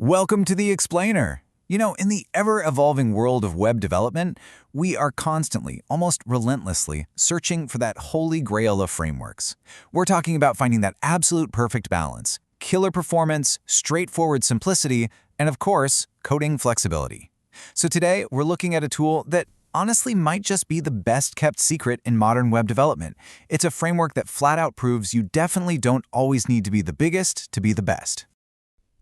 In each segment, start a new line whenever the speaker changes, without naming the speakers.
Welcome to the Explainer. In the ever-evolving world of web development, we are constantly, almost relentlessly, searching for that holy grail of frameworks. We're talking about finding that absolute perfect balance, killer performance, straightforward simplicity, and of course, coding flexibility. So today, we're looking at a tool that honestly might just be the best-kept secret in modern web development. It's a framework that flat-out proves you definitely don't always need to be the biggest to be the best.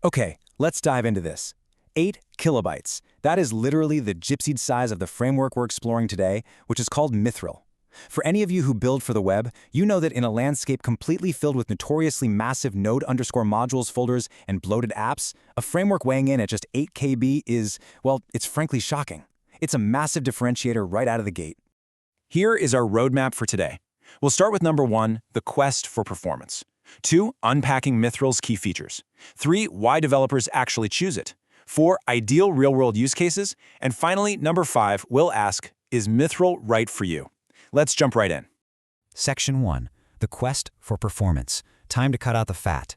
Okay, let's dive into this. 8 kilobytes. That is literally the gypsied size of the framework we're exploring today, which is called Mithril. For any of you who build for the web, you know that in a landscape completely filled with notoriously massive node_modules folders and bloated apps, a framework weighing in at just 8 KB is, well, it's frankly shocking. It's a massive differentiator right out of the gate. Here is our roadmap for today. We'll start with number 1, the quest for performance. 2, unpacking Mithril's key features. 3, why developers actually choose it. 4, ideal real-world use cases. And finally, number 5, we'll ask, is Mithril right for you? Let's jump right in.
Section 1. The quest for performance. Time to cut out the fat.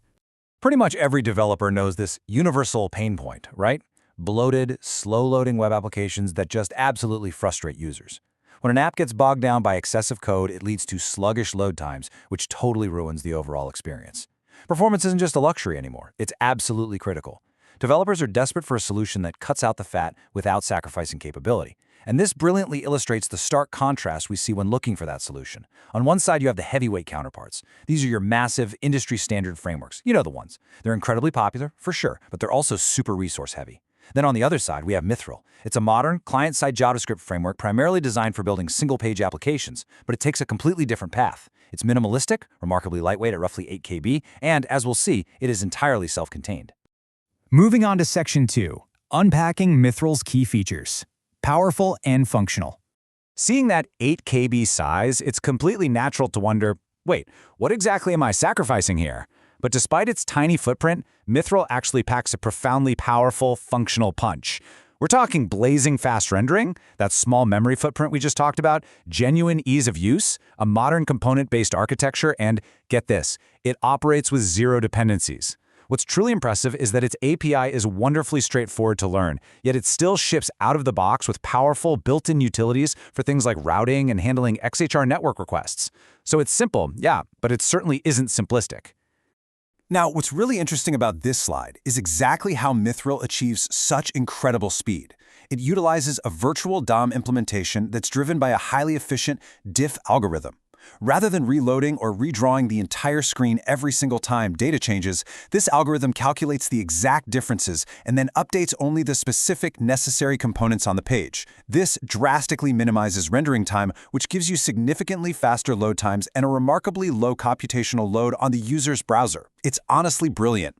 Pretty much every developer knows this universal pain point, right? Bloated, slow-loading web applications that just absolutely frustrate users. When an app gets bogged down by excessive code, it leads to sluggish load times, which totally ruins the overall experience. Performance isn't just a luxury anymore, it's absolutely critical. Developers are desperate for a solution that cuts out the fat without sacrificing capability. And this brilliantly illustrates the stark contrast we see when looking for that solution. On one side, you have the heavyweight counterparts. These are your massive, industry-standard frameworks. You know the ones. They're incredibly popular, for sure, but they're also super resource-heavy. Then on the other side, we have Mithril. It's a modern, client-side JavaScript framework primarily designed for building single-page applications, but it takes a completely different path. It's minimalistic, remarkably lightweight at roughly 8 KB, and, as we'll see, it is entirely self-contained.
Moving on to Section 2, unpacking Mithril's key features. Powerful and functional.
Seeing that 8 KB size, it's completely natural to wonder, wait, what exactly am I sacrificing here? But despite its tiny footprint, Mithril actually packs a profoundly powerful, functional punch. We're talking blazing fast rendering, that small memory footprint we just talked about, genuine ease of use, a modern component-based architecture, and, get this, it operates with zero dependencies. What's truly impressive is that its API is wonderfully straightforward to learn, yet it still ships out of the box with powerful built-in utilities for things like routing and handling XHR network requests. So it's simple, yeah, but it certainly isn't simplistic.
Now, what's really interesting about this slide is exactly how Mithril achieves such incredible speed. It utilizes a virtual DOM implementation that's driven by a highly efficient diff algorithm. Rather than reloading or redrawing the entire screen every single time data changes, this algorithm calculates the exact differences and then updates only the specific necessary components on the page. This drastically minimizes rendering time, which gives you significantly faster load times and a remarkably low computational load on the user's browser. It's honestly brilliant.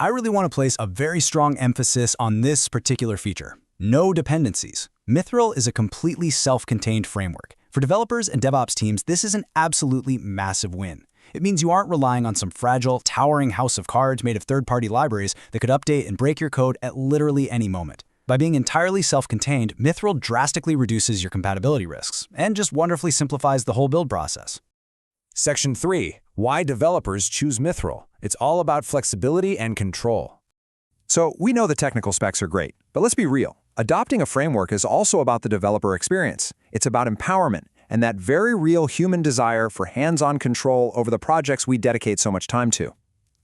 I really want to place a very strong emphasis on this particular feature. No dependencies. Mithril is a completely self-contained framework. For developers and DevOps teams, this is an absolutely massive win. It means you aren't relying on some fragile, towering house of cards made of third-party libraries that could update and break your code at literally any moment. By being entirely self-contained, Mithril drastically reduces your compatibility risks and just wonderfully simplifies the whole build process.
Section 3. Why developers choose Mithril. It's all about flexibility and control. So we know the technical specs are great, but let's be real. Adopting a framework is also about the developer experience. It's about empowerment and that very real human desire for hands-on control over the projects we dedicate so much time to.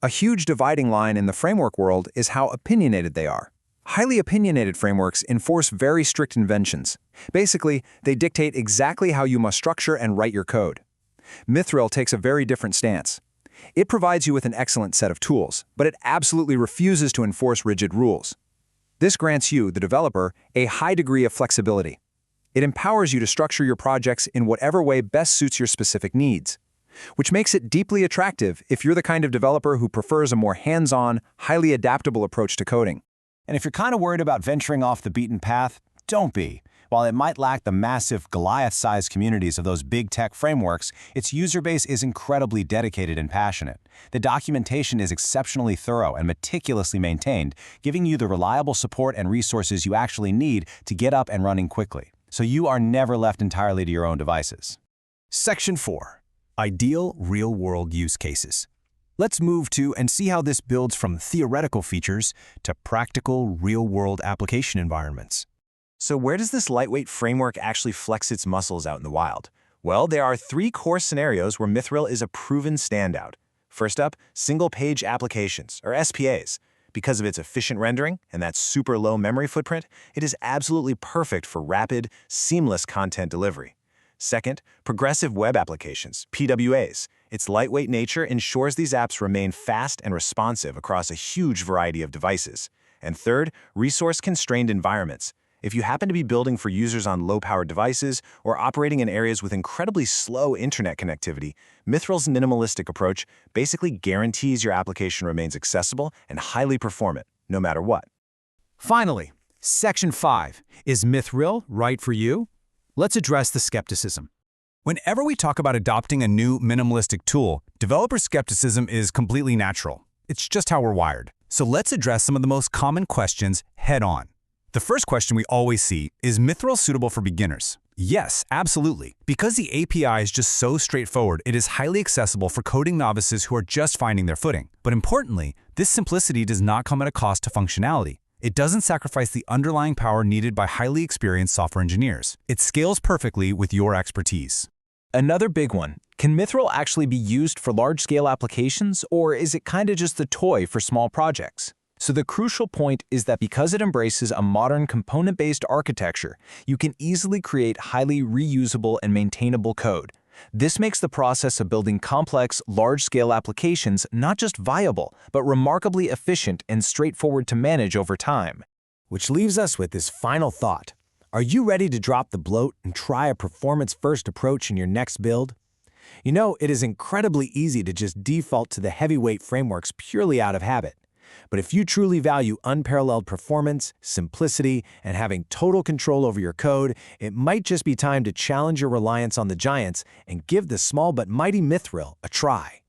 A huge dividing line in the framework world is how opinionated they are. Highly opinionated frameworks enforce very strict conventions. Basically, they dictate exactly how you must structure and write your code. Mithril takes a very different stance. It provides you with an excellent set of tools, but it absolutely refuses to enforce rigid rules. This grants you, the developer, a high degree of flexibility. It empowers you to structure your projects in whatever way best suits your specific needs, which makes it deeply attractive if you're the kind of developer who prefers a more hands-on, highly adaptable approach to coding.
And if you're kind of worried about venturing off the beaten path, don't be. While it might lack the massive Goliath-sized communities of those big tech frameworks, its user base is incredibly dedicated and passionate. The documentation is exceptionally thorough and meticulously maintained, giving you the reliable support and resources you actually need to get up and running quickly. So you are never left entirely to your own devices.
Section 4. Ideal real-world use cases.
Let's move to and see how this builds from theoretical features to practical, real-world application environments.
So where does this lightweight framework actually flex its muscles out in the wild? Well, there are 3 core scenarios where Mithril is a proven standout. First up, single-page applications, or SPAs. Because of its efficient rendering and that super low memory footprint, it is absolutely perfect for rapid, seamless content delivery. Second, progressive web applications, PWAs. Its lightweight nature ensures these apps remain fast and responsive across a huge variety of devices. And third, resource-constrained environments. If you happen to be building for users on low-powered devices or operating in areas with incredibly slow internet connectivity, Mithril's minimalistic approach basically guarantees your application remains accessible and highly performant, no matter what.
Finally, Section 5. Is Mithril right for you? Let's address the skepticism. Whenever we talk about adopting a new minimalistic tool, developer skepticism is completely natural. It's just how we're wired. So let's address some of the most common questions head-on. The first question we always see is Mithril suitable for beginners? Yes, absolutely. Because the API is just so straightforward, it is highly accessible for coding novices who are just finding their footing. But importantly, this simplicity does not come at a cost to functionality. It doesn't sacrifice the underlying power needed by highly experienced software engineers. It scales perfectly with your expertise.
Another big one, can Mithril actually be used for large-scale applications, or is it kind of just a toy for small projects? So the crucial point is that because it embraces a modern component-based architecture, you can easily create highly reusable and maintainable code. This makes the process of building complex, large-scale applications not just viable, but remarkably efficient and straightforward to manage over time.
Which leaves us with this final thought. Are you ready to drop the bloat and try a performance-first approach in your next build? You know, it is incredibly easy to just default to the heavyweight frameworks purely out of habit. But if you truly value unparalleled performance, simplicity, and having total control over your code, it might just be time to challenge your reliance on the giants and give the small but mighty Mithril a try.